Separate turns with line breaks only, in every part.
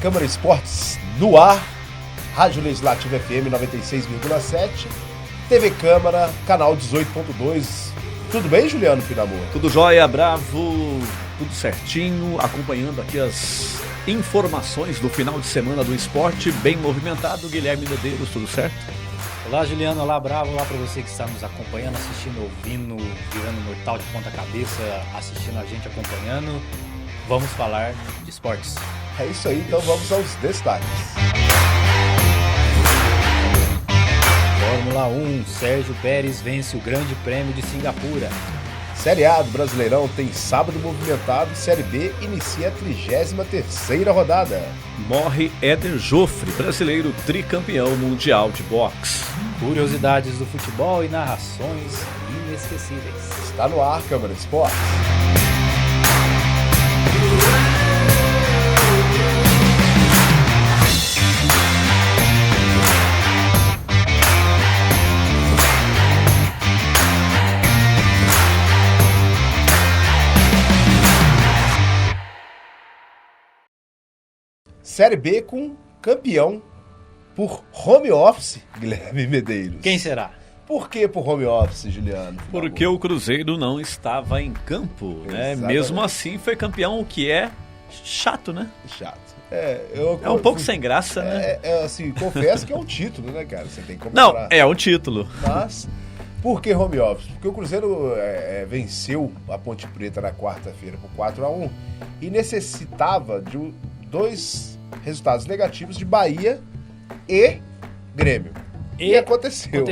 Câmara Esportes no ar, Rádio Legislativo FM 96,7, TV Câmara, canal 18.2. Tudo bem, Juliano Finamor?
Tudo jóia, Bravo, tudo certinho, acompanhando aqui as informações do final de semana do esporte, bem movimentado. Guilherme Medeiros, tudo certo?
Olá, Juliano, olá, Bravo, olá para você que está nos acompanhando, assistindo, ouvindo, virando mortal de ponta cabeça, assistindo a gente, acompanhando. Vamos falar de esportes.
É isso aí, então vamos aos destaques.
Fórmula 1, Sérgio Pérez vence o Grande Prêmio de Singapura.
Série A do Brasileirão tem sábado movimentado, Série B inicia a 33ª rodada.
Morre Éder Joffre, brasileiro tricampeão mundial de boxe.
Curiosidades do futebol e narrações inesquecíveis.
Está no ar, Câmara Esportes. Série B com campeão por home office, Guilherme Medeiros.
Quem será?
Por que por home office, Juliano?
Porque o Cruzeiro não estava em campo, né? Mesmo assim foi campeão, o que é chato, né?
Chato.
É um pouco sem graça, né?
Assim, confesso que é um título, né, cara? Você tem que
Não,
comparar.
é um título.
Mas, por que home office? Porque o Cruzeiro venceu a Ponte Preta na quarta-feira por 4-1 e necessitava de dois resultados negativos de Bahia e Grêmio. E aconteceu.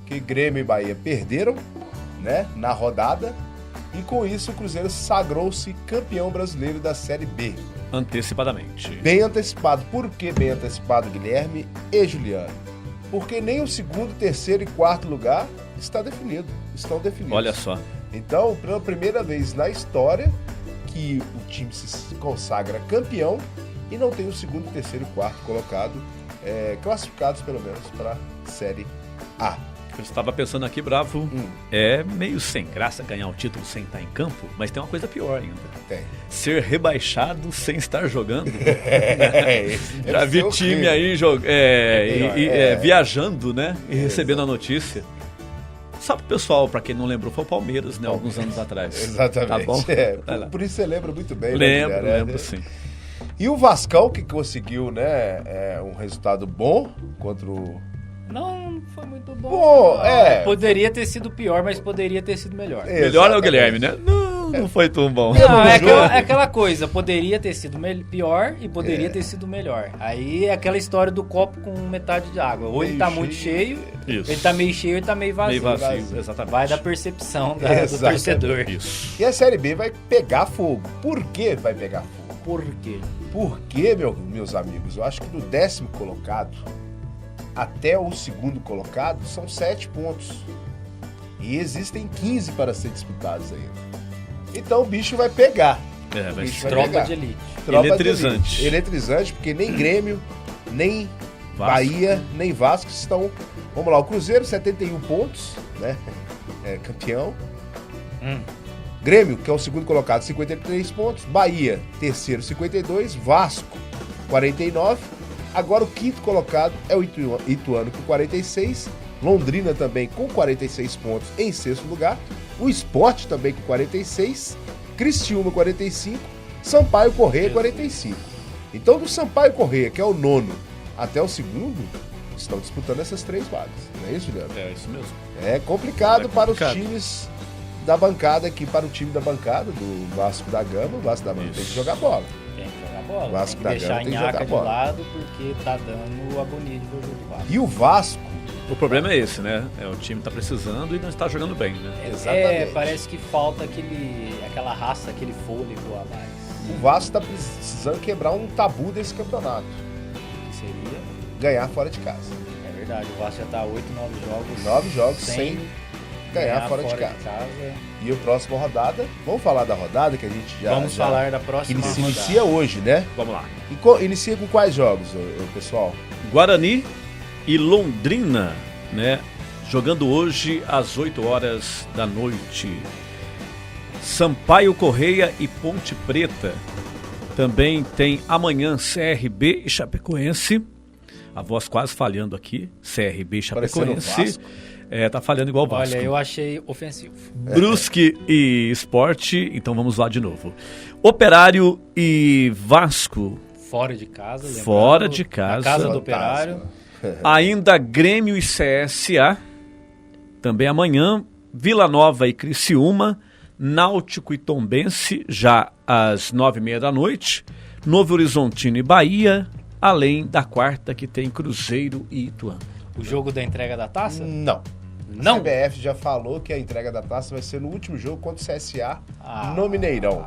Que Grêmio e Bahia perderam, né, na rodada, e com isso o Cruzeiro sagrou-se campeão brasileiro da Série B.
Antecipadamente.
Bem antecipado. Por que bem antecipado, Guilherme e Juliano? Porque nem o segundo, terceiro e quarto lugar estão definidos.
Olha só.
Então, pela primeira vez na história, que o time se consagra campeão e não tem o segundo, terceiro e quarto colocado, classificados pelo menos para a Série A.
Eu estava pensando aqui, Bravo, é meio sem graça ganhar o título sem estar em campo, mas tem uma coisa pior ainda.
Tem.
Ser rebaixado sem estar jogando. Já vi time aí viajando, né? E recebendo a notícia. Só pro pessoal, pra quem não lembrou, foi o Palmeiras, né? Alguns anos atrás.
Exatamente.
Tá bom?
Por isso você lembra muito bem.
Lembro sim.
E o Vascão, que conseguiu, né, um resultado bom contra o...
Não foi muito bom. Poderia ter sido pior, mas poderia ter sido melhor.
Melhor é o Guilherme, né? Não foi tão bom.
Não, é aquela coisa, poderia ter sido pior e poderia ter sido melhor. Aí é aquela história do copo com metade de água. Ou ele tá muito cheio, ele tá meio cheio, ele tá meio vazio.
Exatamente.
Vai da percepção do torcedor.
Isso.
E a Série B vai pegar fogo. Por que vai pegar fogo?
Por quê?
Porque, meus amigos, eu acho que do 10º colocado até o segundo colocado são 7 pontos. E existem 15 para ser disputados ainda. Então o bicho vai pegar.
Vai ser
tropa de elite.
Eletrizante.
Eletrizante, porque nem Grêmio, nem
Vasco.
Bahia, nem Vasco estão... Vamos lá, o Cruzeiro, 71 pontos, né? Campeão. Grêmio, que é o segundo colocado, 53 pontos. Bahia, terceiro, 52. Vasco, 49. Agora o quinto colocado é o Ituano com 46. Londrina também com 46 pontos em sexto lugar. O Sport também com 46. Criciúma 45. Sampaio Corrêa 45. Então do Sampaio Corrêa, que é o nono, até o segundo, estão disputando essas 3 vagas. Não é isso, Juliano?
É isso mesmo.
É complicado para os times da bancada aqui, para o time da bancada do Vasco da Gama. O Vasco da Gama tem que jogar bola.
Tem que jogar bola.
Vasco
tem que
da Gama
deixar a
tem que jogar
nhaca de
bola.
lado porque tá dando agonia de ver o jogo do Vasco.
E o Vasco...
O problema é esse, né? O time tá precisando e não está jogando bem, né?
Exatamente.
Parece que falta aquela raça, aquele fôlego a mais.
O Vasco está precisando quebrar um tabu desse campeonato.
Que seria?
Ganhar fora de casa.
É verdade, o Vasco já tá 8, 9 jogos.
9 jogos sem ganhar fora de casa. E a próxima rodada, vamos falar da rodada que a gente já...
Vamos falar da próxima
que
rodada.
inicia hoje, né?
Vamos lá.
Inicia com quais jogos, pessoal?
Guarani e Londrina, né? Jogando hoje às 8 horas da noite. Sampaio Corrêa e Ponte Preta. Também tem amanhã CRB e Chapecoense. A voz quase falhando aqui. CRB e Chapecoense. Tá falhando igual o Vasco.
Olha, eu achei ofensivo.
Brusque e Sport, então vamos lá de novo. Operário e Vasco.
Fora de casa.
Fora de casa.
Na casa do Operário.
Ainda Grêmio e CSA. Também amanhã, Vila Nova e Criciúma. Náutico e Tombense, já às 9h30 da noite. Novo Horizontino e Bahia. Além da quarta, que tem Cruzeiro e Ituano.
O jogo da entrega da taça?
Não.
Não?
A CBF já falou que a entrega da taça vai ser no último jogo contra o CSA no Mineirão.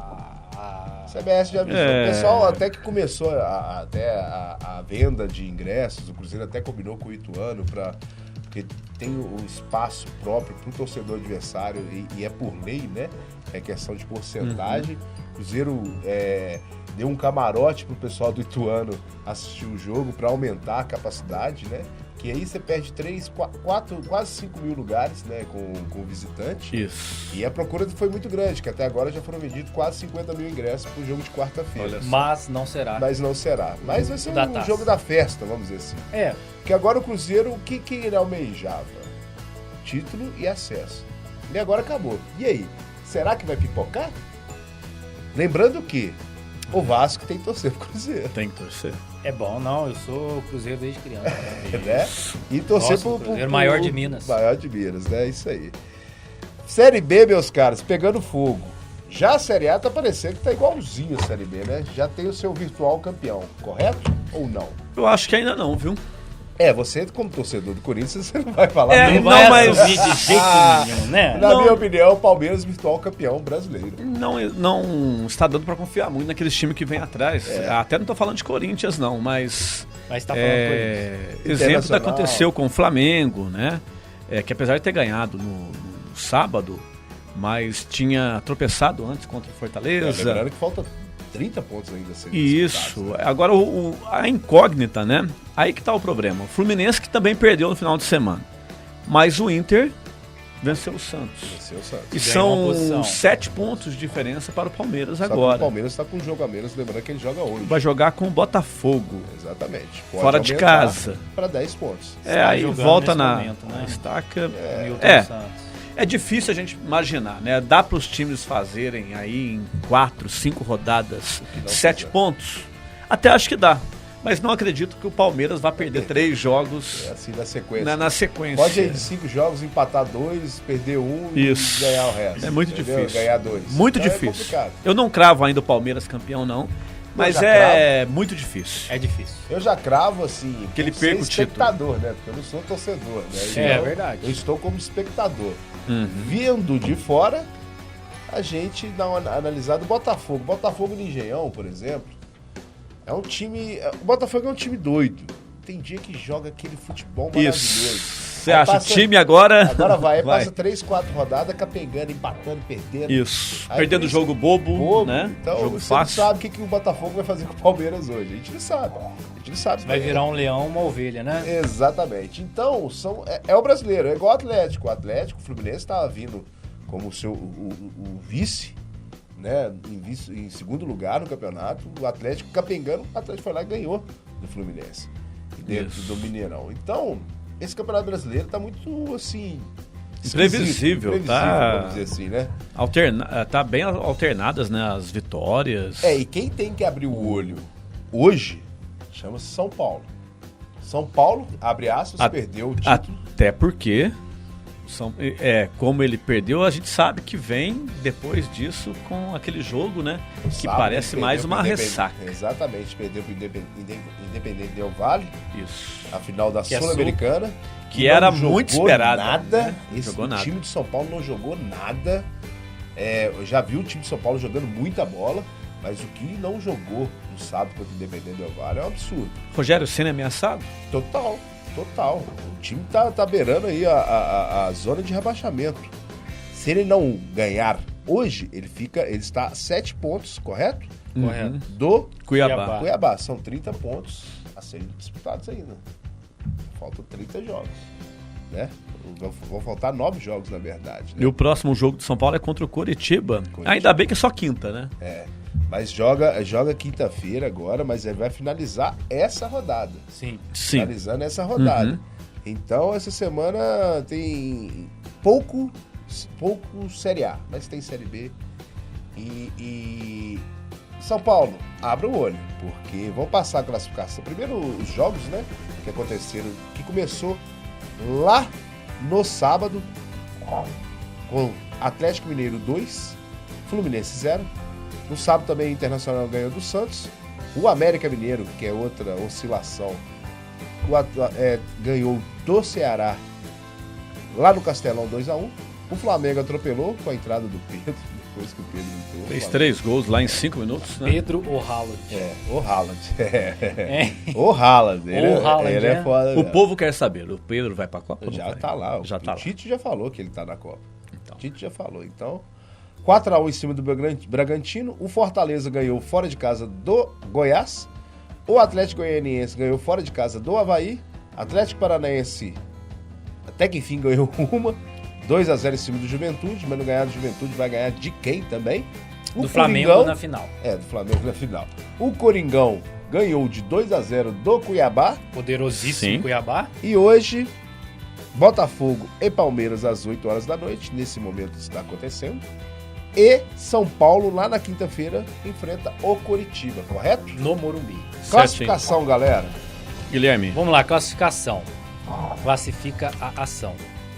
A CBF já avisou. O pessoal até que começou a venda de ingressos, o Cruzeiro até combinou com o Ituano porque tem o espaço próprio para o torcedor adversário e é por lei, né? É questão de porcentagem. O Cruzeiro deu um camarote pro pessoal do Ituano assistir o jogo para aumentar a capacidade, né? Que aí você perde 3, 4, quase 5 mil lugares, né, com o visitante.
Isso.
E a procura foi muito grande, que até agora já foram vendidos quase 50 mil ingressos pro jogo de quarta-feira.
Mas não será.
Mas vai ser um jogo da festa, vamos dizer assim. Porque agora o Cruzeiro, o que ele almejava? Título e acesso. E agora acabou. E aí? Será que vai pipocar? Lembrando que o Vasco tem que torcer pro Cruzeiro.
Tem que torcer.
É bom, não. Eu sou Cruzeiro desde criança.
Né? E torcer pro
Cruzeiro maior de Minas.
Maior de Minas, né? Isso aí. Série B, meus caras, pegando fogo. Já a Série A tá parecendo que tá igualzinho a Série B, né? Já tem o seu virtual campeão, correto? Ou não?
Eu acho que ainda não, viu?
Você como torcedor do Corinthians, você não vai falar.
Não vai assumir de jeito nenhum, né?
Na minha opinião, o Palmeiras virtual campeão brasileiro.
Não está dando para confiar muito naqueles times que vem atrás. Até não tô falando de Corinthians, não, mas
tá falando Corinthians.
Exemplo que aconteceu com o Flamengo, né? Que apesar de ter ganhado no sábado, mas tinha tropeçado antes contra o Fortaleza.
Lembrando que falta 30 pontos ainda.
Isso. Agora a incógnita, né? Aí que tá o problema. O Fluminense que também perdeu no final de semana. Mas o Inter venceu o Santos. E são 7 pontos de diferença para o Palmeiras agora.
O Palmeiras está com um jogo a menos, lembrando que ele joga hoje.
Vai jogar com o Botafogo.
Exatamente.
Fora de casa.
Para 10 pontos.
Aí volta na estaca.
Santos.
É difícil a gente imaginar, né? Dá para os times fazerem aí em 4, 5 rodadas 7 pontos? Até acho que dá. Mas não acredito que o Palmeiras vá perder 3 jogos
assim na sequência.
Na sequência.
Pode ir de 5 jogos, empatar 2, perder 1 e ganhar o resto.
É muito difícil.
Ganhar 2.
Muito difícil. Eu não cravo ainda o Palmeiras campeão, não. Mas muito difícil.
É difícil.
Eu já cravo, assim,
que ele perca o
espectador, título. Né? Porque eu não sou torcedor, né?
É verdade.
Eu estou como espectador. Vindo de fora, a gente dá uma analisada. Botafogo. Botafogo no Engenhão, por exemplo, é um time... O Botafogo é um time doido. Tem dia que joga aquele futebol maravilhoso.
Isso. Você acha o time agora...
Agora vai. Passa 3, 4 rodadas, capengando, empatando, perdendo.
Isso. Aí perdendo o jogo bobo, né?
Então,
jogo
você
fácil.
não sabe o que o Botafogo vai fazer com o Palmeiras hoje. A gente não sabe.
Vai virar um leão, uma ovelha, né?
Exatamente. Então, é o brasileiro. É igual o Atlético. O Fluminense estava vindo como o vice, né? Em segundo lugar no campeonato. O Atlético capengando. O Atlético foi lá e ganhou do Fluminense. Dentro do Mineirão. Então... Esse Campeonato Brasileiro tá muito, assim...
Imprevisível, tá?
Vamos dizer assim, né?
Tá bem alternadas, né, as vitórias.
E quem tem que abrir o olho hoje chama-se São Paulo. São Paulo, abre aspas, perdeu o título.
Até porque, como ele perdeu, a gente sabe que vem depois disso com aquele jogo, né? Que parece mais uma ressaca.
Exatamente, perdeu pro Independente Del Valle.
Isso.
A final da Sul-Americana.
Que era muito esperado.
Nada. O time de São Paulo não jogou nada. Eu já vi o time de São Paulo jogando muita bola, mas o que não jogou no sábado contra o Independente Del Valle é um absurdo.
Rogério Ceni ameaçado?
Total. O time tá beirando aí a zona de rebaixamento. Se ele não ganhar hoje, ele está a 7 pontos, correto?
Correto.
Do
Cuiabá.
São 30 pontos a serem disputados ainda. Faltam 30 jogos, né? Vão faltar 9 jogos, na verdade. Né?
E o próximo jogo de São Paulo é contra o Coritiba. Ainda bem que é só quinta, né?
Mas joga quinta-feira agora, mas ele vai finalizar essa rodada.
Sim.
Finalizando essa rodada. Então, essa semana tem pouco Série A, mas tem Série B. E São Paulo, abra o olho, porque vão passar a classificação. Primeiro, os jogos, né, que aconteceram, que começou lá no sábado, com Atlético Mineiro 2, Fluminense 0. No sábado também o Internacional ganhou do Santos. O América Mineiro, que é outra oscilação, ganhou do Ceará lá no Castelão 2-1. O Flamengo atropelou com a entrada do Pedro, depois que o Pedro entrou.
Fez 3 gols lá em 5 minutos, né?
Pedro ou Haaland?
O Haaland. O Haaland. Ele é foda.
O povo quer saber, o Pedro vai pra Copa?
Já tá lá.
Já tá lá.
O Tite já falou que ele tá na Copa. O Tite já falou. Então, 4-1 em cima do Bragantino. O Fortaleza ganhou fora de casa do Goiás. O Atlético Goianiense ganhou fora de casa do Avaí. Atlético Paranaense, até que enfim, ganhou uma. 2-0 em cima do Juventude, mas não ganhar do Juventude, vai ganhar de quem também?
Do Flamengo na final.
Do Flamengo na final. O Coringão ganhou de 2-0 do Cuiabá.
Poderosíssimo Cuiabá.
E hoje, Botafogo e Palmeiras às 8 horas da noite, nesse momento está acontecendo. E São Paulo, lá na quinta-feira, enfrenta o Coritiba, correto?
No Morumbi.
Classificação, galera.
Guilherme.
Vamos lá, classificação. Classifica a ação.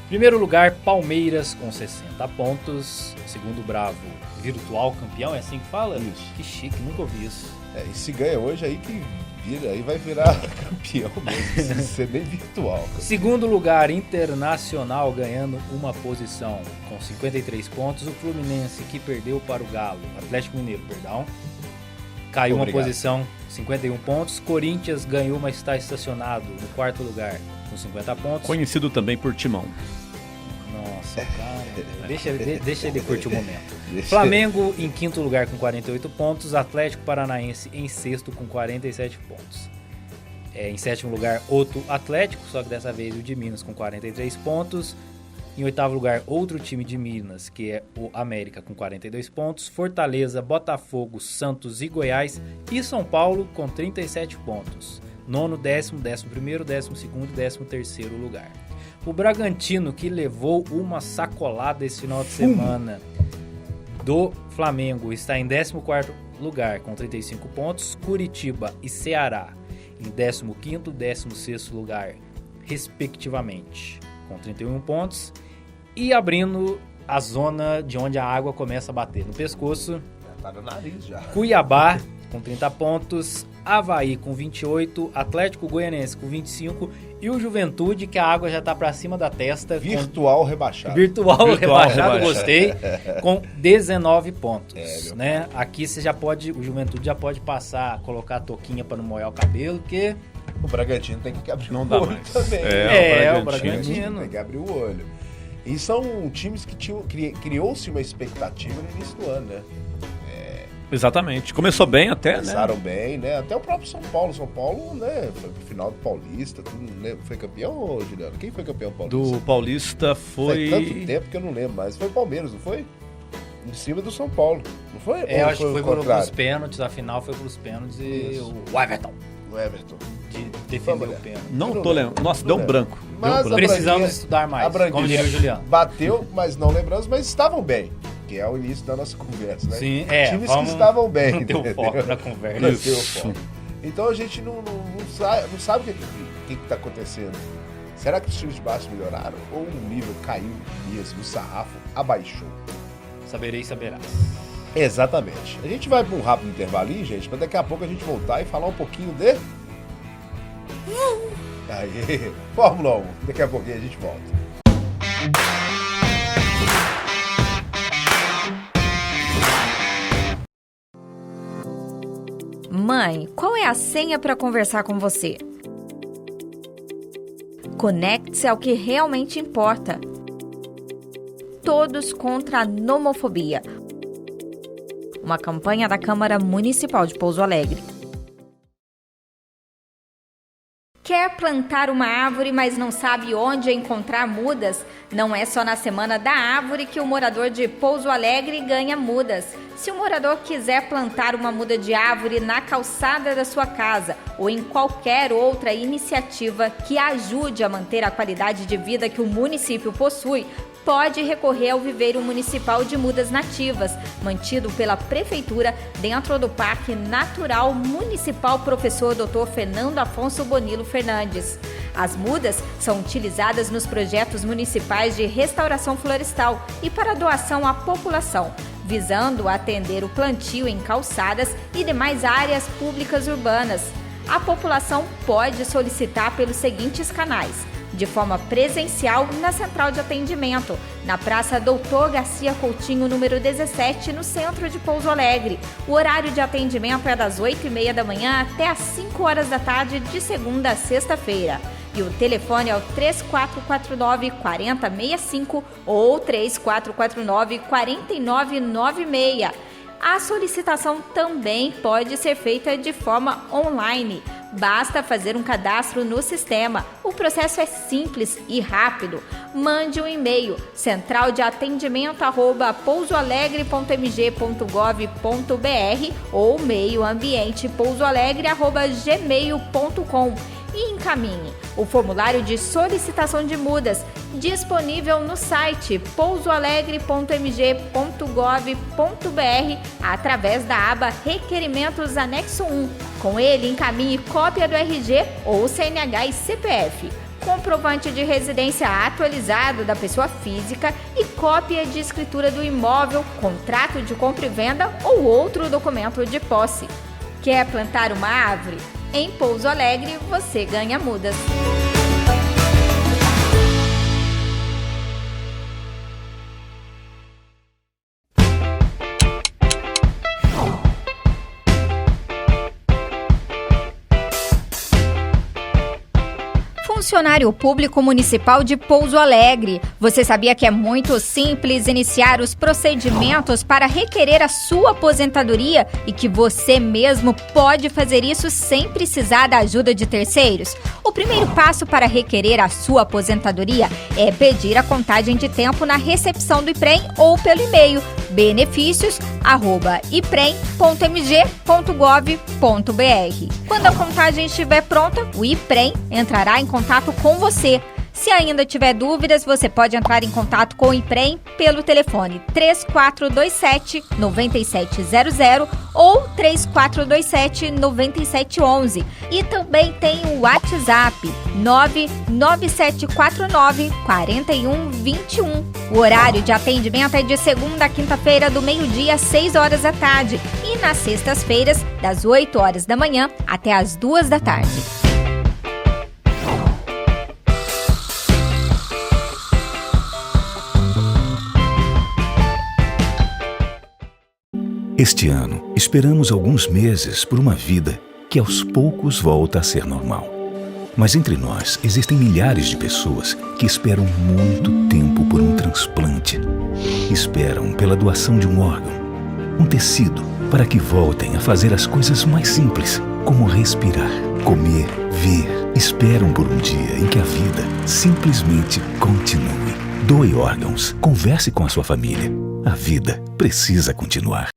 Primeiro lugar, Palmeiras com 60 pontos. Segundo, Bravo, virtual campeão, é assim que fala?
Isso.
Que chique, nunca ouvi isso.
E se ganha hoje, aí que vira, aí vai virar campeão mesmo, se ser bem virtual.
Segundo lugar, Internacional ganhando uma posição com 53 pontos. O Fluminense, que perdeu para o Galo, Atlético Mineiro, perdão, caiu uma posição, 51 pontos. Corinthians ganhou, mas está estacionado no quarto lugar com 50 pontos.
Conhecido também por Timão.
Nossa, cara. Deixa ele curtir o momento. Flamengo em quinto lugar com 48 pontos. Atlético Paranaense em sexto com 47 pontos. Em sétimo lugar, outro Atlético, só que dessa vez o de Minas com 43 pontos. Em oitavo lugar, outro time de Minas, que é o América, com 42 pontos. Fortaleza, Botafogo, Santos e Goiás. E São Paulo com 37 pontos. Nono, 10º, 11º, 12º e 13º lugar. O Bragantino, que levou uma sacolada esse final de semana do Flamengo, está em 14º lugar com 35 pontos. Curitiba e Ceará em 15º, 16º lugar, respectivamente, com 31 pontos. E abrindo a zona de onde a água começa a bater no pescoço,
Tá no nariz já.
Cuiabá com 30 pontos, Avaí com 28, Atlético Goianiense com 25 e o Juventude, que a água já tá pra cima da testa.
Virtual rebaixado.
Virtual rebaixado, gostei, com 19 pontos, né? Aqui você já pode, o Juventude já pode passar, colocar a touquinha pra não molhar o cabelo, porque
o Bragantino tem que abrir
não
o
dá
olho
mais.
também.
O Bragantino.
Tem que abrir o olho. E são times que criou-se uma expectativa no início do ano, né?
Exatamente. Começou bem até,
Começaram bem, né? Até o próprio São Paulo. São Paulo, né? Foi pro final do Paulista, tudo, né? Foi campeão, Juliano? Quem foi campeão paulista?
Do Paulista foi...
Faz tanto tempo que eu não lembro mais. Foi o Palmeiras, não foi? Em cima do São Paulo, não foi?
Acho que foi pros pênaltis, a final foi pros pênaltis e o Everton.
O Everton.
Defendeu o pênalti.
Não tô lembrando. Nossa, deu um branco.
Mas
precisamos estudar mais, como diria o Juliano.
Bateu, mas não lembramos, mas estavam bem. Que é o início da nossa conversa, né?
Sim,
times que estavam bem.
Não deu foco na conversa.
Não deu foco. Então a gente não sabe o que está acontecendo. Será que os times de baixo melhoraram? Ou o nível caiu mesmo, o sarrafo abaixou?
Saberei, saberás.
Exatamente. A gente vai para um rápido intervalinho, gente, para daqui a pouco a gente voltar e falar um pouquinho de... Aí, Fórmula 1. Daqui a pouquinho a gente volta.
Mãe, qual é a senha para conversar com você? Conecte-se ao que realmente importa. Todos contra a nomofobia. Uma campanha da Câmara Municipal de Pouso Alegre. Quer plantar uma árvore, mas não sabe onde encontrar mudas? Não é só na Semana da Árvore que o morador de Pouso Alegre ganha mudas. Se o morador quiser plantar uma muda de árvore na calçada da sua casa ou em qualquer outra iniciativa que ajude a manter a qualidade de vida que o município possui, pode recorrer ao Viveiro Municipal de Mudas Nativas, mantido pela Prefeitura dentro do Parque Natural Municipal Professor Dr. Fernando Afonso Bonilo Fernandes. As mudas são utilizadas nos projetos municipais de restauração florestal e para doação à população, visando atender o plantio em calçadas e demais áreas públicas urbanas. A população pode solicitar pelos seguintes canais: de forma presencial na Central de Atendimento, na Praça Doutor Garcia Coutinho, número 17, no centro de Pouso Alegre. O horário de atendimento é das 8h30 da manhã até às 5 horas da tarde, de segunda a sexta-feira. E o telefone é o 3449-4065 ou 3449-4996. A solicitação também pode ser feita de forma online. Basta fazer um cadastro no sistema. O processo é simples e rápido. Mande um e-mail centraldeatendimento@pousoalegre.mg.gov.br ou meioambientepousoalegre@gmail.com e encaminhe o formulário de solicitação de mudas, disponível no site pousoalegre.mg.gov.br através da aba Requerimentos Anexo 1. Com ele, encaminhe cópia do RG ou CNH e CPF, comprovante de residência atualizado da pessoa física e cópia de escritura do imóvel, contrato de compra e venda ou outro documento de posse. Quer plantar uma árvore? Em Pouso Alegre, você ganha mudas. Funcionário Público Municipal de Pouso Alegre. Você sabia que é muito simples iniciar os procedimentos para requerer a sua aposentadoria e que você mesmo pode fazer isso sem precisar da ajuda de terceiros? O primeiro passo para requerer a sua aposentadoria é pedir a contagem de tempo na recepção do IPREM ou pelo e-mail benefícios@iprem.mg.gov.br. Quando a contagem estiver pronta, o IPREM entrará em contato com você. Se ainda tiver dúvidas, você pode entrar em contato com o IPREM pelo telefone 3427-9700 ou 3427-9711. E também tem o WhatsApp 99749-4121. O horário de atendimento é de segunda a quinta-feira, do meio-dia às 6 horas da tarde e nas sextas-feiras, das 8 horas da manhã até as 2 da tarde.
Este ano, esperamos alguns meses por uma vida que aos poucos volta a ser normal. Mas entre nós, existem milhares de pessoas que esperam muito tempo por um transplante. Esperam pela doação de um órgão, um tecido, para que voltem a fazer as coisas mais simples, como respirar, comer, ver. Esperam por um dia em que a vida simplesmente continue. Doe órgãos, converse com a sua família. A vida precisa continuar.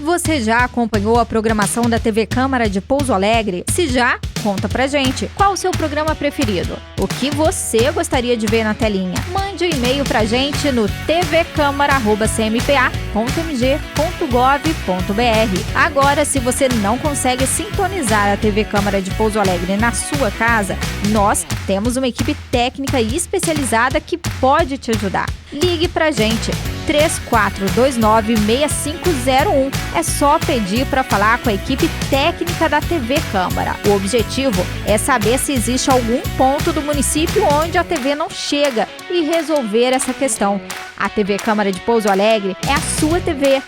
Você já acompanhou a programação da TV Câmara de Pouso Alegre? Se já, conta pra gente. Qual o seu programa preferido? O que você gostaria de ver na telinha? Mande um e-mail pra gente no tvcamara@cmpa.mg.gov.br. Agora, se você não consegue sintonizar a TV Câmara de Pouso Alegre na sua casa, nós temos uma equipe técnica e especializada que pode te ajudar. Ligue pra gente 3429-6501. É só pedir para falar com a equipe técnica da TV Câmara. O objetivo é saber se existe algum ponto do município onde a TV não chega e resolver essa questão. A TV Câmara de Pouso Alegre é a sua TV.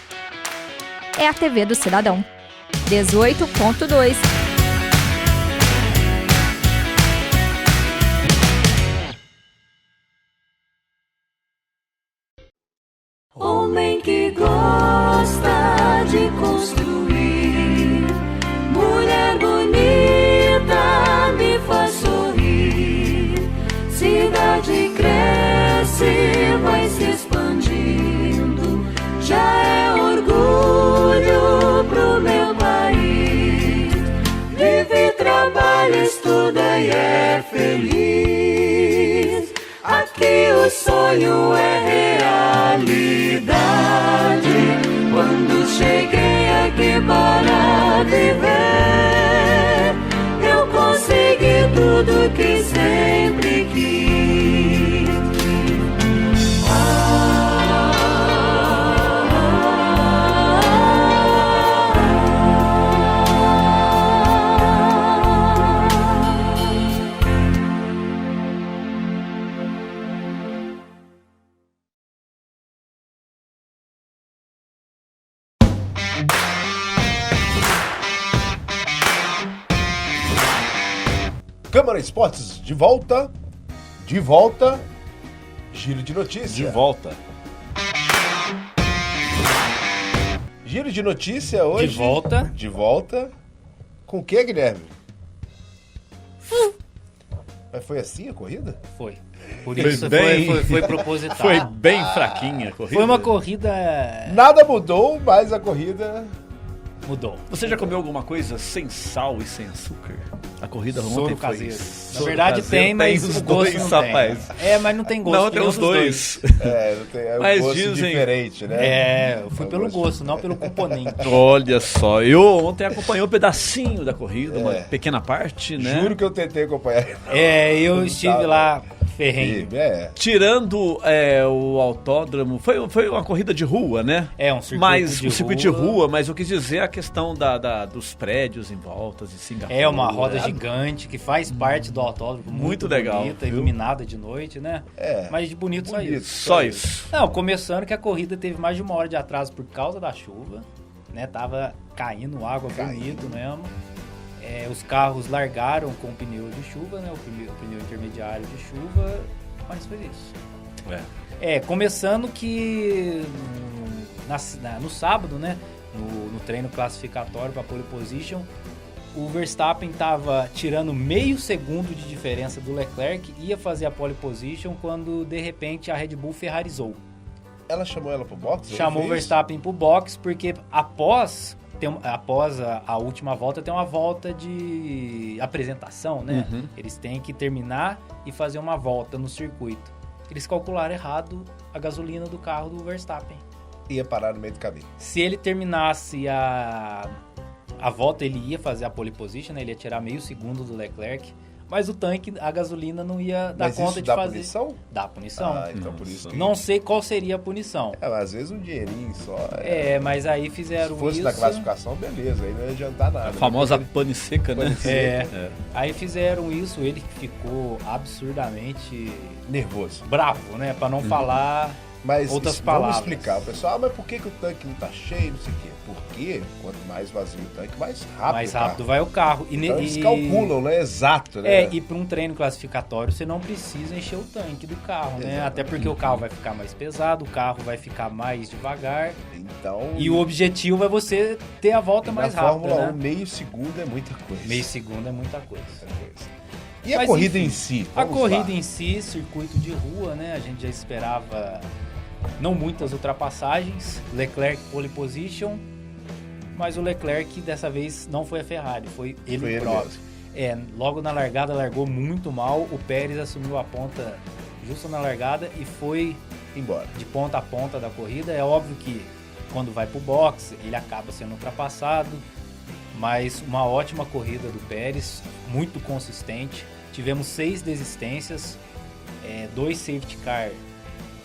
É a TV do cidadão. 18.2.
Homem que gosta de construir, mulher bonita me faz sorrir. sonho é realidade. Quando cheguei aqui para viver, eu consegui tudo que sempre quis.
Câmara Esportes de volta. De volta. Giro de notícia.
De volta.
Giro de notícia hoje.
De volta.
De volta. Com o que, Guilherme? Mas foi assim a corrida?
Foi. Por
Foi
isso
bem-
foi proposital.
Foi bem fraquinha a corrida.
Foi uma corrida...
Nada mudou, mas a corrida...
Mudou.
Você já comeu alguma coisa sem sal e sem açúcar? A corrida ontem
Soro
foi...
caseiro. Na
Soro
verdade
caseiro
tem, mas
os
o gosto
dois,
não tem.
rapaz.
É, mas não tem gosto.
Não, tem
nenhum
os
dos
dois.
É um
Mas
gosto
dizem-
diferente, né?
É, eu fui
É um
pelo gosto, não pelo componente.
Olha só, eu ontem acompanhei um pedacinho da corrida, uma pequena parte, né?
Juro que eu tentei acompanhar.
É, eu
Não
estive
tava.
lá ferrenho.
É.
Tirando o autódromo, foi uma corrida de rua, né?
É, um circuito
Mas
de
um circuito de
rua.
rua, mas eu quis dizer a questão dos prédios em volta de Singapura.
É uma roda gigante que faz parte do autódromo.
Muito legal,
Bonita,
viu?
iluminada de noite, né?
É.
Mas de bonito só
Bonito.
isso.
Só isso.
Não, começando que a corrida teve mais de 1 hora de atraso por causa da chuva, né? Tava caindo água bonito mesmo. É, os carros largaram com pneu de chuva, né? O pneu intermediário de chuva, mas foi isso. Começando que no sábado, né? No treino classificatório para pole position, o Verstappen estava tirando meio segundo de diferença do Leclerc, ia fazer a pole position quando de repente a Red Bull ferrarizou.
Ela chamou ela pro box?
Chamou o Verstappen pro box porque após a última volta tem uma volta de apresentação, né?
Uhum.
Eles têm que terminar e fazer uma volta no circuito. Eles calcularam errado a gasolina do carro do Verstappen.
Ia parar no meio do caminho.
Se ele terminasse a volta, ele ia fazer a pole position, né? Ele ia tirar meio segundo do Leclerc, mas o tanque, a gasolina não ia dar
Mas
conta
isso
de
dá
fazer.
punição?
Dá punição.
Ah, então por isso que...
Não sei qual seria a punição.
É, mas às vezes um dinheirinho só.
Mas aí fizeram
Se fosse
isso.
na classificação, beleza. Aí não ia adiantar nada.
A famosa pane seca, né?
Pane seca.
Aí fizeram isso, ele ficou absurdamente
Nervoso.
bravo, né? Pra não falar
Mas
outras
isso,
palavras.
vamos explicar, pessoal. Mas por que o tanque não tá cheio, não sei o quê? Porque quanto mais vazio o tanque, mais rápido
mais
o carro.
rápido vai o carro.
Então eles calculam, né? Exato, né?
E para um treino classificatório você não precisa encher o tanque do carro, né?
Exatamente.
Até porque o carro vai ficar mais pesado, o carro vai ficar mais devagar.
Então...
E o objetivo é você ter a volta mais
na
rápida,
Fórmula 1,
né?
meio segundo é muita coisa.
Meio segundo é muita coisa.
Muita coisa. E a
Mas,
corrida
enfim,
em si?
A
Vamos
corrida
lá.
em si, circuito de rua, né? A gente já esperava não muitas ultrapassagens. Leclerc pole position, mas o Leclerc dessa vez não foi a Ferrari, foi ele próprio.
mesmo.
Logo na largada largou muito mal, o Pérez assumiu a ponta justo na largada e foi
Embora.
de ponta a ponta da corrida. É óbvio que quando vai pro box ele acaba sendo ultrapassado, mas uma ótima corrida do Pérez, muito consistente. Tivemos 6 desistências, 2 safety car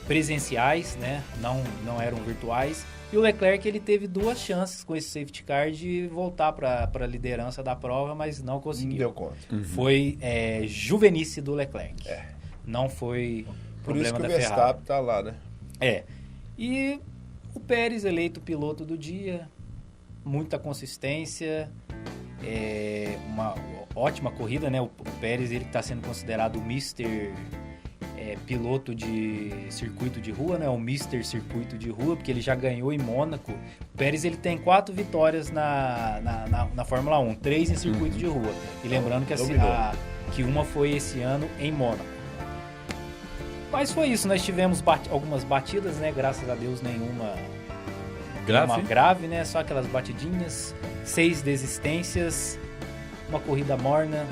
presenciais, né? Não eram virtuais. E o Leclerc ele teve 2 chances com esse safety car de voltar para a liderança da prova, mas não conseguiu.
Não deu conta.
Foi juvenice do Leclerc. Não foi
Por isso
problema
que o
da Ferrari.
Verstappen tá lá, né?
E o Pérez eleito piloto do dia, muita consistência, uma ótima corrida, né? O Pérez ele está sendo considerado o Mr. Piloto de circuito de rua, né? O Mr. Circuito de rua, porque ele já ganhou em Mônaco. O Pérez ele tem 4 vitórias na Fórmula 1, 3 em circuito de rua. E lembrando que, que uma foi esse ano em Mônaco. Mas foi isso, nós tivemos algumas batidas, né? Graças a Deus nenhuma grave, né? Só aquelas batidinhas, 6 desistências, uma corrida morna.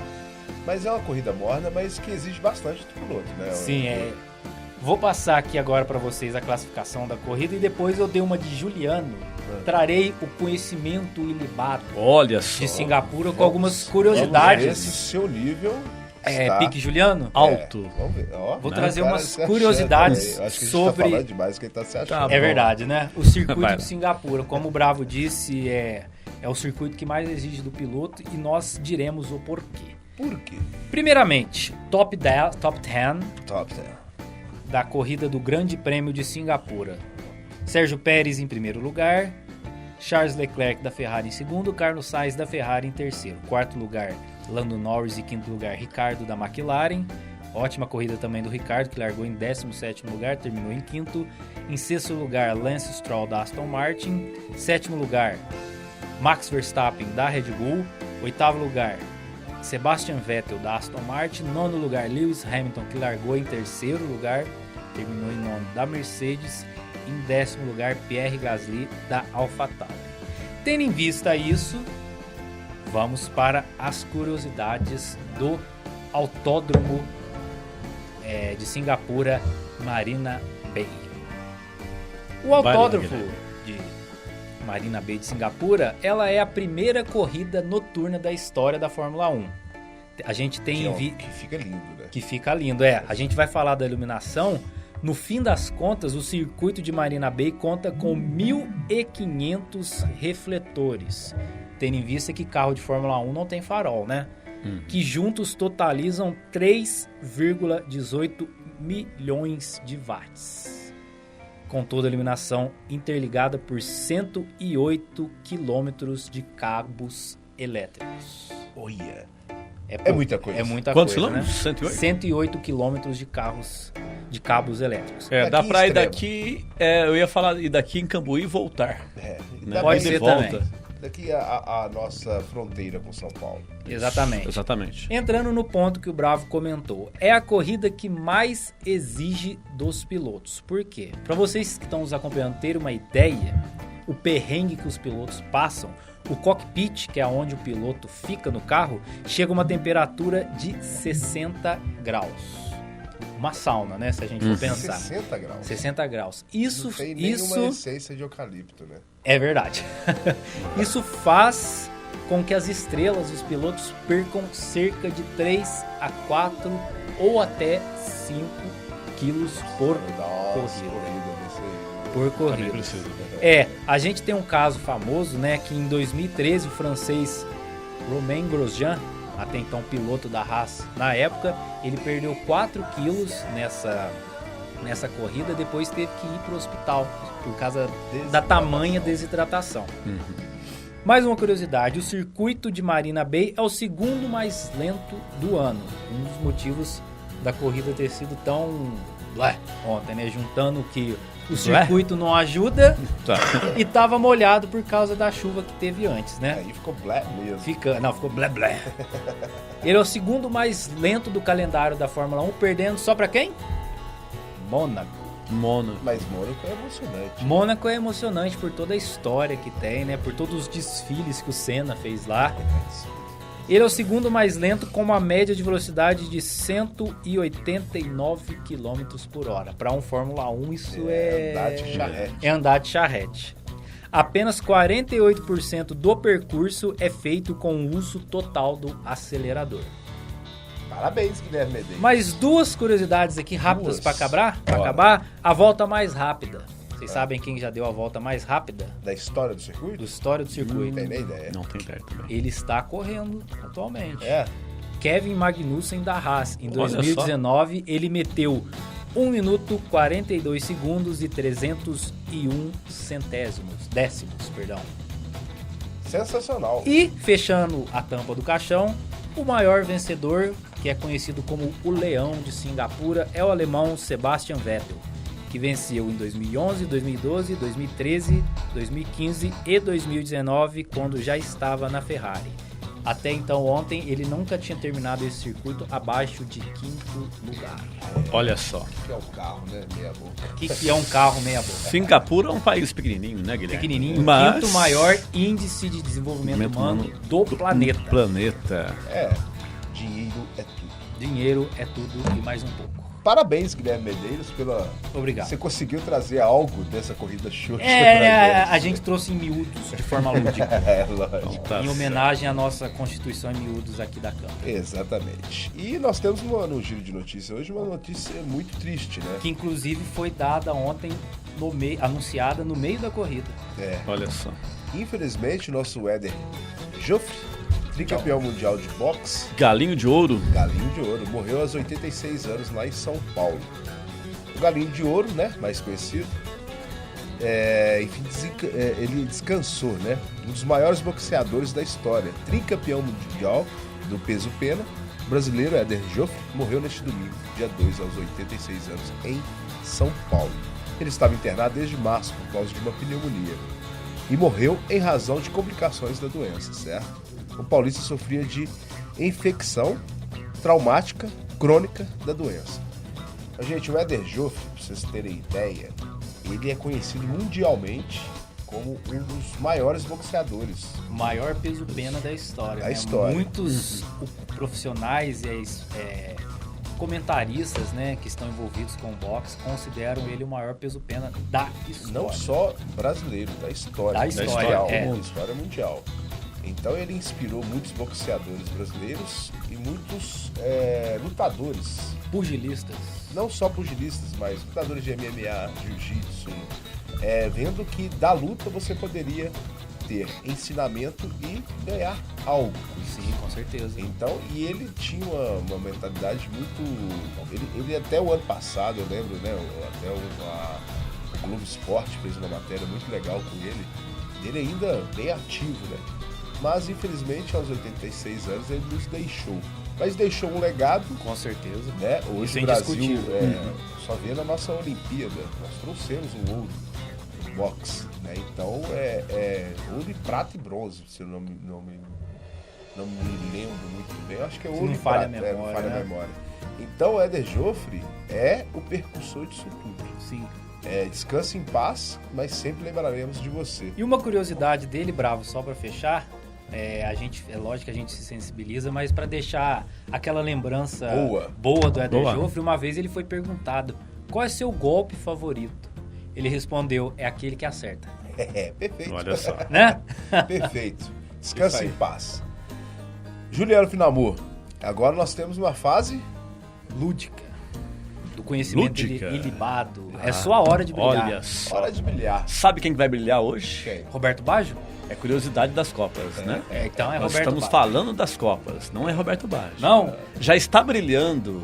Mas é uma corrida morna, mas que exige bastante do piloto, né?
Sim, Vou passar aqui agora para vocês a classificação da corrida e depois eu dei uma de Juliano. Trarei o conhecimento ilibado
Olha só.
de Singapura com algumas curiosidades.
Esse seu nível
Pique Juliano?
Alto.
Vamos ver. Ó,
Vou
né?
trazer
O cara
umas
se achando
curiosidades
aí. Acho que a gente
sobre...
tá falando demais que ele tá se achando.
Tá
É
bom.
verdade, né? O circuito
Vai.
de Singapura, como o Bravo disse, é o circuito que mais exige do piloto e nós diremos o porquê.
Por quê?
Primeiramente, top 10
Top 10.
da corrida do Grande Prêmio de Singapura. Sérgio Pérez em primeiro lugar, Charles Leclerc da Ferrari em segundo, Carlos Sainz da Ferrari em terceiro. Quarto lugar, Lando Norris e quinto lugar, Ricciardo da McLaren. Ótima corrida também do Ricciardo, que largou em 17º lugar, terminou em quinto. Em sexto lugar, Lance Stroll da Aston Martin. Sétimo lugar, Max Verstappen da Red Bull. Oitavo lugar, Sebastian Vettel da Aston Martin. Nono lugar, Lewis Hamilton, que largou em terceiro lugar, terminou em nono da Mercedes. Em décimo lugar, Pierre Gasly da AlphaTauri. Tendo em vista isso, vamos para as curiosidades do Autódromo de Singapura, Marina Bay. O Autódromo de Marina Bay de Singapura, ela é a primeira corrida noturna da história da Fórmula 1. A gente tem
Que fica lindo, né?
que fica lindo, A gente vai falar da iluminação. No fim das contas, o circuito de Marina Bay conta com 1.500 refletores, tendo em vista que carro de Fórmula 1 não tem farol, né? Que juntos totalizam 3,18 milhões de watts, com toda a iluminação interligada por 108 quilômetros de cabos elétricos.
Olha.
pouco,
muita coisa.
É muita
Quantos
coisa,
quilômetros?
né?
108?
108 quilômetros de cabos elétricos.
É,
Daqui
dá pra ir
extremo.
daqui, eu ia falar ir daqui em Cambuí e voltar. Né?
Pode
Ir de
ser
volta.
também.
Daqui a nossa fronteira com São Paulo.
Exatamente.
Exatamente.
Entrando no ponto que o Bravo comentou, é a corrida que mais exige dos pilotos. Por quê? Para vocês que estão nos acompanhando terem uma ideia, o perrengue que os pilotos passam, o cockpit, que é onde o piloto fica no carro, chega a uma temperatura de 60 graus. Uma sauna, né? Se a gente for pensar.
60 graus.
60 graus. Isso,
Não tem nenhuma
isso
essência de eucalipto, né?
é verdade. Isso faz com que as estrelas, os pilotos, percam cerca de 3 a 4 ou até 5 quilos por
Nossa,
corrida.
desse aí.
Por corrida. A gente tem um caso famoso, né, que em 2013 o francês Romain Grosjean, até então piloto da Haas na época, ele perdeu 4 quilos nessa corrida, depois teve que ir para o hospital por causa da tamanha desidratação. Mais uma curiosidade, o circuito de Marina Bay é o segundo mais lento do ano. Um dos motivos da corrida ter sido tão ontem, né? Juntando que o circuito não ajuda e tava molhado por causa da chuva que teve antes, né?
Aí ficou black mesmo.
Ficou blé blé. Ele é o segundo mais lento do calendário da Fórmula 1, perdendo só pra quem? Mônaco.
Mas Mônaco é emocionante.
Mônaco é emocionante por toda a história que tem, né? Por todos os desfiles que o Senna fez lá. Ele é o segundo mais lento com uma média de velocidade de 189 km por hora. Para um Fórmula 1 isso
andar de charrete.
É andar de charrete. Apenas 48% do percurso é feito com o uso total do acelerador.
Parabéns, Guilherme Medeiros.
Mais duas curiosidades aqui rápidas para acabar. A volta mais rápida. Vocês sabem quem já deu a volta mais rápida?
Da história do circuito?
Da história do circuito.
Não tem nem ideia.
Não tem ideia também.
Ele está correndo atualmente.
É?
Kevin Magnussen da Haas. Em
Olha
2019, ele meteu 1 minuto 42 segundos e 301 décimos.
Sensacional.
E, fechando a tampa do caixão, o maior vencedor, que é conhecido como o Leão de Singapura, é o alemão Sebastian Vettel, que venceu em 2011, 2012, 2013, 2015 e 2019, quando já estava na Ferrari. Até então, ontem, ele nunca tinha terminado esse circuito abaixo de 5º lugar.
Olha só.
Que é um carro, né? Meia boca.
O que é um carro meia-boca?
Singapura é um país pequenininho, né, Guilherme?
Pequenininho,
Mas...
quinto maior índice de desenvolvimento humano do planeta.
Planeta.
É, dinheiro é tudo.
Dinheiro é tudo e mais um pouco.
parabéns, Guilherme Medeiros, pela...
Obrigado.
Você conseguiu trazer algo dessa corrida Xuxa
A gente trouxe em miúdos, de forma lúdica.
Lógico.
Tá
Em homenagem à nossa Constituição em miúdos aqui da Câmara.
Exatamente. E nós temos no Giro de Notícias hoje uma notícia muito triste, né?
Que inclusive foi dada ontem, anunciada no meio da corrida.
Olha só.
Infelizmente, nosso Éder Joffre, tricampeão mundial de boxe,
Galinho de Ouro.
Galinho de Ouro, morreu aos 86 anos lá em São Paulo. O Galinho de Ouro, né, mais conhecido, ele descansou, né? Um dos maiores boxeadores da história, tricampeão mundial do peso pena, o brasileiro Éder Joffre morreu neste domingo, dia 2, aos 86 anos, em São Paulo. Ele estava internado desde março por causa de uma pneumonia e morreu em razão de complicações da doença, certo? O paulista sofria de infecção traumática crônica da doença. Gente, o Éder Joffre, para vocês terem ideia, ele é conhecido mundialmente como um dos maiores boxeadores.
Maior peso pena da história.
Da história.
Muitos profissionais e comentaristas, né, que estão envolvidos com o boxe consideram ele o maior peso pena da história.
Não só brasileiro, da história.
Da história,
História mundial. Então ele inspirou muitos boxeadores brasileiros e muitos lutadores.
Pugilistas.
Não só pugilistas, mas lutadores de MMA, jiu-jitsu. Vendo que da luta você poderia ter ensinamento e ganhar algo.
Sim, com certeza.
Então, e ele tinha uma mentalidade muito... Ele até o ano passado, eu lembro, né? Até o Globo Esporte fez uma matéria muito legal com ele. Ele ainda bem ativo, né? Mas, infelizmente, aos 86 anos, ele nos deixou. Mas deixou um legado.
Com certeza.
Né? Hoje
Isso
o Brasil
indiscutível.
só vê na nossa Olimpíada. Nós trouxemos um ouro no boxe. Né? Então, ouro e prata e bronze, se eu não me lembro muito bem. Eu acho que é ouro
não
e
falha
prata.
a memória,
não falha
né?
a memória. Então, o Éder Joffre é o percussor disso tudo.
Sim.
Descanse em paz, mas sempre lembraremos de você.
E uma curiosidade dele, Bravo, só pra fechar, é lógico que a gente se sensibiliza, mas pra deixar aquela lembrança boa do Éder Joffre, uma vez ele foi perguntado: qual é seu golpe favorito? Ele respondeu: é aquele que acerta.
Perfeito.
Olha só.
Né?
Perfeito. Descanse em paz. Juliano Finamor, agora nós temos uma fase
Lúdica. Do conhecimento
Lúdica.
ilibado. É sua hora de brilhar.
Olha só.
hora de brilhar.
Sabe quem que vai brilhar hoje?
Quem?
Roberto Baggio?
É curiosidade das Copas, né?
Então é
Nós
Roberto
estamos
Baggio.
falando das Copas, não é Roberto Baggio.
Não?
Já está brilhando,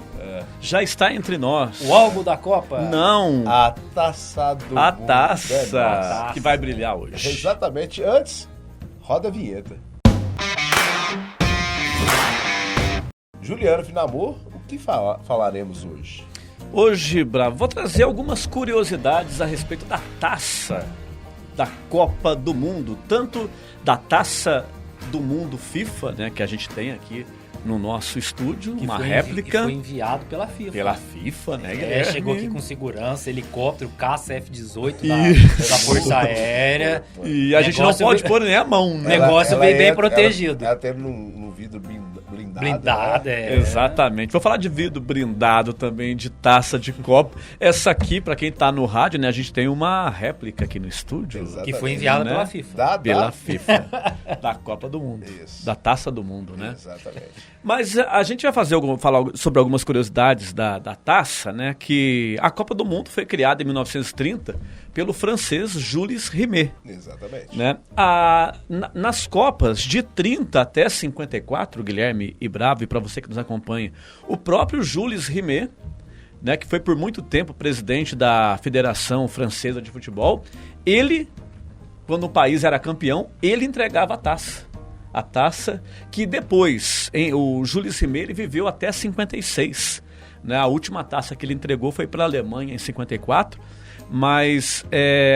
já está entre nós.
O álbum da Copa?
Não,
A taça do
a
mundo.
taça que vai brilhar hoje.
Exatamente. Antes, roda a vinheta. Juliano Finamor, o que falaremos hoje?
Hoje, Bravo, vou trazer algumas curiosidades a respeito da taça da Copa do Mundo, tanto da taça do mundo FIFA, né, que a gente tem aqui no nosso estúdio, uma réplica.
Foi enviado pela FIFA.
Pela FIFA, né, Guilherme?
Chegou aqui com segurança, helicóptero, caça F-18
Isso.
da Força Aérea.
E a gente não pode pôr nem a mão, né?
Negócio bem protegido.
Ela teve num vidro blindado.
Blindado,
né?
Exatamente. Vou falar de vidro blindado também, de taça de copo. Essa aqui, pra quem tá no rádio, né, a gente tem uma réplica aqui no estúdio.
Exatamente.
Que foi enviada
Né?
pela FIFA.
Pela FIFA. Da Copa do Mundo.
Isso.
Da taça do mundo, né?
Exatamente.
Mas a gente vai falar sobre algumas curiosidades da taça, né? Que a Copa do Mundo foi criada em 1930 pelo francês Jules Rimet.
Exatamente.
Né? Nas Copas de 30 até 54, Guilherme e Bravo, e para você que nos acompanha, o próprio Jules Rimet, né, que foi por muito tempo presidente da Federação Francesa de Futebol, ele, quando o país era campeão, ele entregava a taça. A taça que depois, o Jules Rimet, ele viveu até 56. Né? A última taça que ele entregou foi para a Alemanha em 54, mas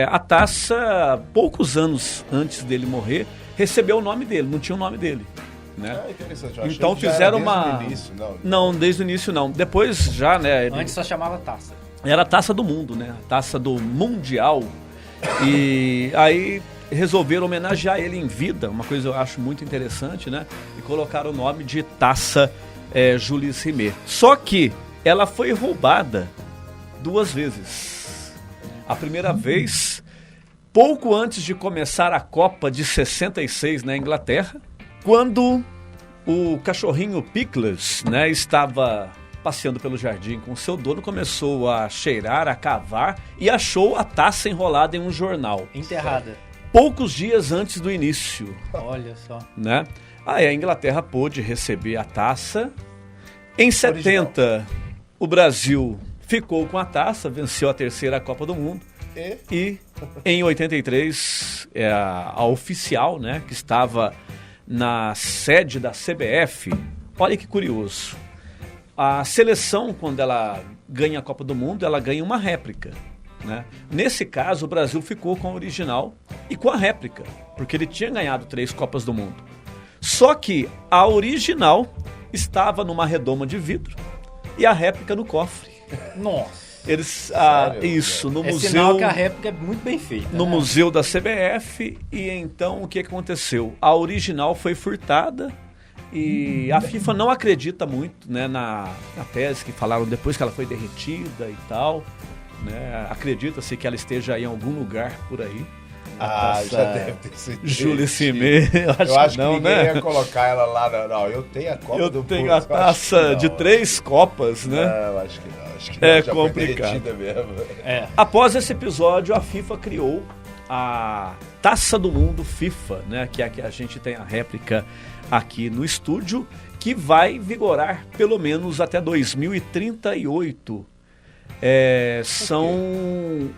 a taça, poucos anos antes dele morrer, recebeu o nome dele, não tinha o nome dele. Né?
Interessante. Eu achei
Então
que já
fizeram
era
uma...
desde o início,
Não, desde o início não. Depois já, né?
Antes só chamava taça.
Era a taça do mundo, né? A taça do Mundial. E aí resolveram homenagear ele em vida, uma coisa eu acho muito interessante, né? E colocaram o nome de taça Jules Rimet. Só que ela foi roubada 2 vezes. A primeira vez, pouco antes de começar a Copa de 66 na Inglaterra, quando o cachorrinho Pickles, né, estava passeando pelo jardim com seu dono, começou a cheirar, a cavar e achou a taça enrolada em um jornal.
Enterrada.
Poucos dias antes do início,
Olha só.
né? Aí a Inglaterra pôde receber a taça. Em 70, o Brasil ficou com a taça, venceu a 3ª Copa do Mundo. E em 83, a oficial, né, que estava na sede da CBF, olha que curioso, a seleção, quando ela ganha a Copa do Mundo, ela ganha uma réplica, né? Nesse caso, o Brasil ficou com a original e com a réplica, porque ele tinha ganhado 3 Copas do Mundo. Só que a original estava numa redoma de vidro e a réplica no cofre.
Nossa.
Eles, isso, no
É
museu,
sinal que a réplica é muito bem feita.
no
né?
museu da CBF, e então o que aconteceu? A original foi furtada e a FIFA não acredita muito, né, na tese que falaram depois que ela foi derretida e tal, né? Acredita-se que ela esteja em algum lugar por aí.
Já deve ter sido.
Júlio Cimê,
Eu acho
não,
que ninguém
né?
ia colocar ela lá. Não, eu tenho a Copa do Mundo.
Eu tenho a taça de 3 copas, né?
Não, acho que não. Acho que
É
não, já foi
complicado.
derretida mesmo.
É.
Após esse episódio, a FIFA criou a Taça do Mundo FIFA, né? Que é a que a gente tem a réplica aqui no estúdio, que vai vigorar pelo menos até 2038. São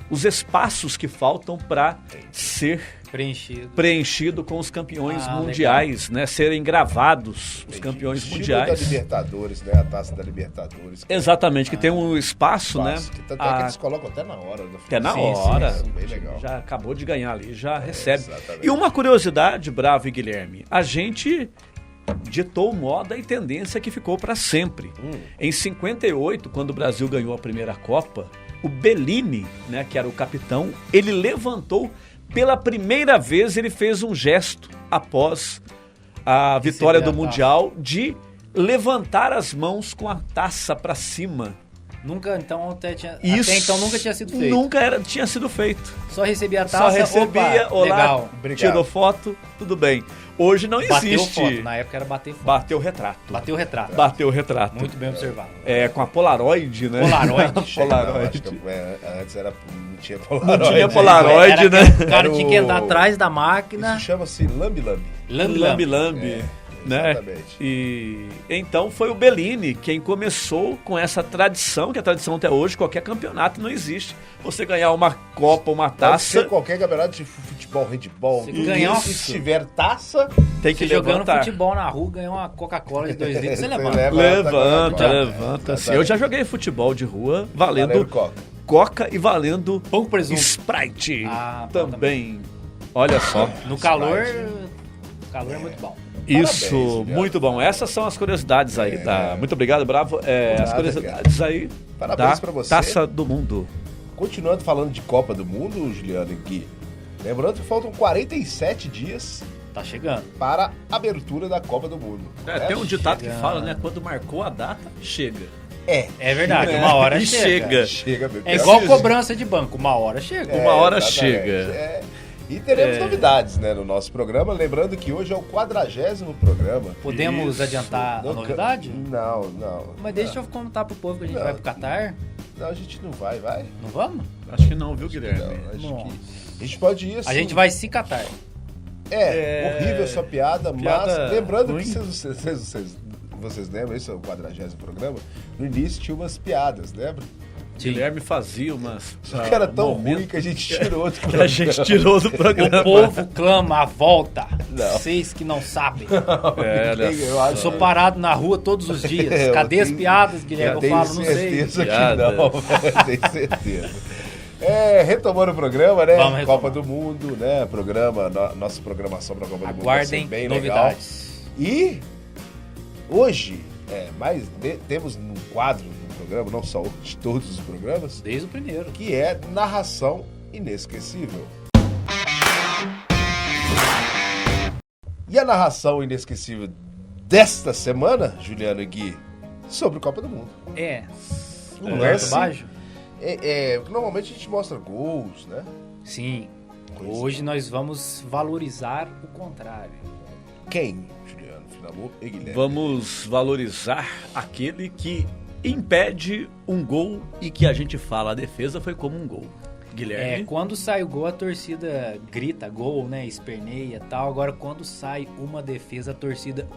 os espaços que faltam para ser preenchido com os campeões mundiais, né? Serem gravados os campeões
Estilo
mundiais.
da Libertadores, né? A taça da Libertadores.
Exatamente, que tem um espaço, né?
Que tanto é que eles colocam até na hora.
Até na
Sim,
hora.
sim,
bem legal.
Já acabou de ganhar ali, já recebe.
exatamente.
E uma curiosidade, Bravo e Guilherme, a gente ditou moda e tendência que ficou para sempre. Em 58, quando o Brasil ganhou a primeira Copa, o Bellini, né, que era o capitão, ele levantou pela primeira vez, ele fez um gesto após a vitória do Mundial de levantar as mãos com a taça para cima.
Nunca, então, até
Isso
então nunca tinha sido feito.
Nunca tinha sido feito.
Só recebia a
Só
taça,
recebia,
opa,
olá,
legal.
Obrigado.
tirou foto, tudo bem. Hoje não
Bateu
existe.
foto, na época era bater foto.
Bateu o retrato.
Bateu o retrato.
Bateu o retrato.
Muito bem observado.
Com a Polaroid, né?
Polaroid.
Não,
Polaroid.
acho que, antes não tinha Polaroid.
Não tinha Polaroid,
Era
né?
que o cara tinha que andar atrás da máquina.
Isso chama-se lambi-lambi.
Lambi-lambi. Né?
Exatamente.
E então foi o Bellini quem começou com essa tradição, que é a tradição até hoje, qualquer campeonato não existe. Você ganhar uma Copa, uma
Pode
taça,
ser qualquer campeonato de futebol, handball.
Se ganhar
Se tiver taça,
tem que
Você jogando
levantar.
futebol na rua, ganhou uma Coca-Cola de 2 litros, você levanta.
Levanta.
Exatamente.
Assim. Eu já joguei futebol de rua valendo
Valendo Coca.
Coca e valendo
Pouco presunto.
Sprite
bom
também. Olha só.
No calor,
Sprite.
o calor é muito bom.
Isso,
Juliano.
muito bom. Essas são as curiosidades aí. Muito obrigado, Bravo. As
Nada,
curiosidades aí
Parabéns
da
pra você.
Taça do Mundo.
Continuando falando de Copa do Mundo, Juliano e Gui, lembrando que faltam 47 dias
Tá chegando.
para a abertura da Copa do Mundo.
Tem um ditado que
Chegando.
fala, né? Quando marcou a data, chega.
É verdade, uma hora
E
chega.
Chega, meu
É igual cobrança de banco, uma hora chega.
Uma hora
exatamente.
chega.
E teremos novidades, né, no nosso programa. Lembrando que hoje é o 40º programa.
Podemos
Isso.
adiantar a
Não,
novidade?
Não.
Mas deixa eu contar pro povo que a gente
Não.
vai pro Catar.
Não, a gente não vai.
Não vamos?
Acho que não, viu, Guilherme?
Não, acho
Nossa.
que a gente pode ir assim.
A gente vai se catar.
Horrível essa piada,
piada
mas lembrando
ruim.
que vocês lembram, isso é o 40º programa, no início tinha umas piadas, lembra?
Guilherme fazia umas.
Só que era tão
momento
ruim que a gente tirou do
que a gente tirou do programa.
O povo clama a volta.
Não.
Vocês que não sabem.
Eu
Eu sou parado na rua todos os dias. Cadê as piadas, Guilherme? Eu falo, não sei.
certeza que
Piada.
não, tenho certeza. Retomando o programa, né?
Vamos retomar.
Copa do Mundo, né? Nossa programação para a Copa do Mundo vai
Aguardem
ser bem
novidades.
legal. E hoje, temos um quadro no programa, não só hoje, todos os programas,
Desde o primeiro.
que é Narração Inesquecível. E a narração inesquecível desta semana, Juliano e Gui, sobre Copa do Mundo. Um
Roberto
lance.
Baggio?
Normalmente a gente mostra gols, né?
Sim.
Coisa.
Hoje nós vamos valorizar o contrário.
Quem, Juliano, Finalu e Guilherme?
Vamos valorizar aquele que impede um gol e que a gente fala, a defesa foi como um gol. Guilherme?
Quando sai o gol, a torcida grita gol, né? Esperneia e tal. Agora, quando sai uma defesa, a torcida...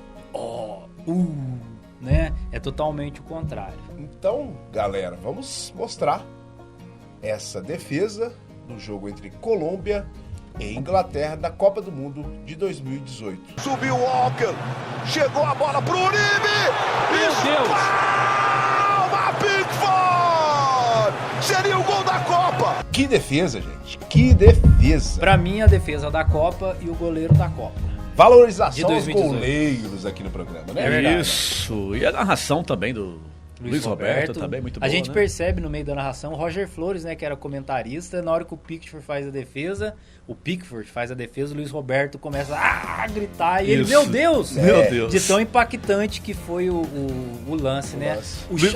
né? É totalmente o contrário.
Então, galera, vamos mostrar essa defesa no jogo entre Colômbia e Inglaterra da Copa do Mundo de 2018.
Subiu o Walker, chegou a bola pro Uribe!
Meu Deus!
Palma Pickford! Seria o gol da Copa!
Que defesa, gente! Que defesa!
Pra mim, a defesa da Copa e o goleiro da Copa.
Valorização
De
aos
2018.
goleiros aqui no programa, né?
É verdade.
Isso. E a narração também do Luiz Roberto também muito boa,
A gente
né?
percebe no meio da narração o Roger Flores, né, que era comentarista, na hora que o Pickford faz a defesa, o Luiz Roberto começa a gritar e ele,
Isso.
meu Deus!
Meu Deus.
De tão impactante que foi o lance, né?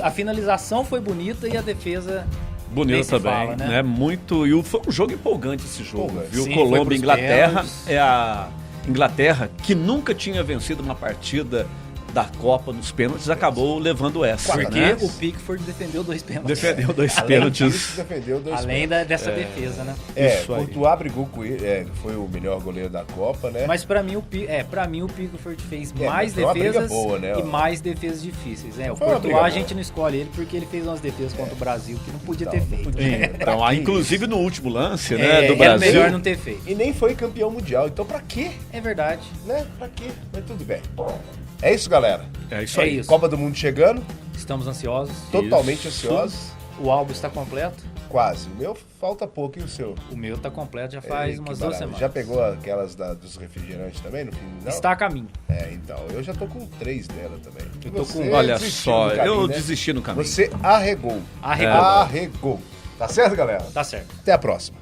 A finalização foi bonita e a defesa nem
Bonito
se
também,
fala,
né? Muito. E foi um jogo empolgante esse jogo,
Empolgante.
viu?
Sim, foi
Colômbia
pros
e Inglaterra.
pênaltis.
É a Inglaterra que nunca tinha vencido uma partida da Copa nos pênaltis, acabou levando essa.
Porque
né?
o Pickford defendeu 2 pênaltis.
Defendeu 2
Além
pênaltis.
disso, defendeu dois
Além
pênaltis.
dessa defesa, né?
Isso aí.
Courtois brigou com ele, foi o melhor goleiro da Copa, né?
Mas pra mim o Pickford fez
É,
mais
mas foi uma briga
defesas
boa, né?
e mais defesas difíceis. O
Foi uma
Courtois
briga
a
boa.
gente não escolhe ele porque ele fez umas defesas contra o Brasil que não podia
Então,
ter
não
feito.
podia.
Então,
Pra que
inclusive no último lance, né, do
era
Brasil.
melhor não ter feito.
E nem foi campeão mundial, então pra quê?
É verdade.
Né? Pra quê? Mas tudo bem. É isso, galera.
É isso
É
aí.
isso.
Copa do Mundo chegando,
Estamos ansiosos.
totalmente
Isso.
ansiosos.
O álbum está completo.
Quase. O meu falta pouco, e o seu?
O meu tá completo já faz
Que
umas 2
maravilha.
semanas.
Já pegou aquelas dos refrigerantes também no fim? Não?
Está a caminho.
Então. Eu já tô com 3 dela também.
Eu tô
Você
com-
Olha
desistiu
só,
do caminho,
eu
né?
desisti no caminho.
Você arregou.
Arregou.
Arregou. Tá certo, galera?
Tá certo.
Até a próxima.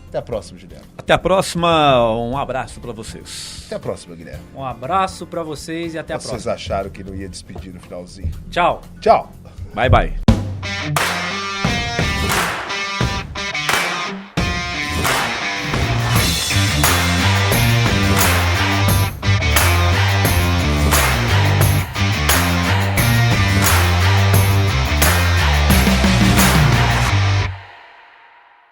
Até a próxima, Juliano.
Até a próxima, um abraço pra vocês.
Até a próxima, Guilherme.
Um abraço pra vocês e até a
Vocês
próxima.
acharam que não ia despedir no finalzinho.
Tchau.
Tchau.
Bye, bye.